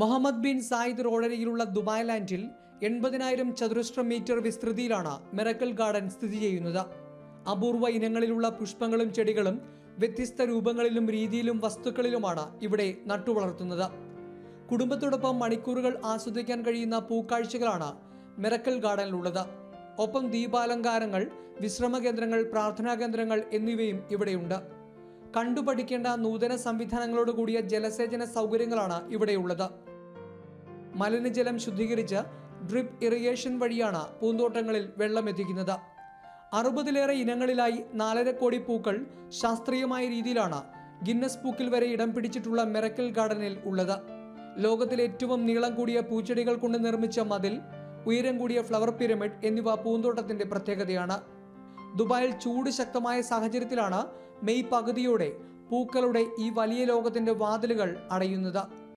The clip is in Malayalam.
മുഹമ്മദ് ബിൻ സായിദ് റോഡരികിലുള്ള ദുബായ് ലാൻഡിൽ 80,000 ചതുരശ്ര മീറ്റർ വിസ്തൃതിയിലാണ് മിറക്കിൾ ഗാർഡൻ സ്ഥിതി ചെയ്യുന്നത്. അപൂർവ ഇനങ്ങളിലുള്ള പുഷ്പങ്ങളും ചെടികളും വ്യത്യസ്ത രൂപങ്ങളിലും രീതിയിലും വസ്തുക്കളിലുമാണ് ഇവിടെ നട്ടുവളർത്തുന്നത്. കുടുംബത്തോടൊപ്പം മണിക്കൂറുകൾ ആസ്വദിക്കാൻ കഴിയുന്ന പൂക്കാഴ്ചകളാണ് മിറക്കിൾ ഗാർഡനിലുള്ളത്. ഒപ്പം ദീപാലങ്കാരങ്ങൾ, വിശ്രമ കേന്ദ്രങ്ങൾ, പ്രാർത്ഥനാ കേന്ദ്രങ്ങൾ എന്നിവയും ഇവിടെയുണ്ട്. കണ്ടുപഠിക്കേണ്ട നൂതന സംവിധാനങ്ങളോട് കൂടിയ ജലസേചന സൗകര്യങ്ങളാണ് ഇവിടെയുള്ളത്. മലിനജലം ശുദ്ധീകരിച്ച് ഡ്രിപ്പ് ഇറിഗേഷൻ വഴിയാണ് പൂന്തോട്ടങ്ങളിൽ വെള്ളം എത്തിക്കുന്നത്. 60-ലേറെ ഇനങ്ങളിലായി 4.5 കോടി പൂക്കൾ ശാസ്ത്രീയമായ രീതിയിലാണ് ഗിന്നസ് ബുക്കിൽ വരെ ഇടം പിടിച്ചിട്ടുള്ള മിറക്കിൾ ഗാർഡനിൽ ഉള്ളത്. ലോകത്തിലെ ഏറ്റവും നീളം കൂടിയ പൂച്ചെടികൾ കൊണ്ട് നിർമ്മിച്ച മതിൽ, ഉയരം കൂടിയ ഫ്ലവർ പിരമിഡ് എന്നിവ പൂന്തോട്ടത്തിന്റെ പ്രത്യേകതയാണ്. ദുബായിൽ ചൂട് ശക്തമായ സാഹചര്യത്തിലാണ് മെയ് പകുതിയോടെ പൂക്കളുടെ ഈ വലിയ ലോകത്തിന്റെ വാതിലുകൾ അടയുന്നത്.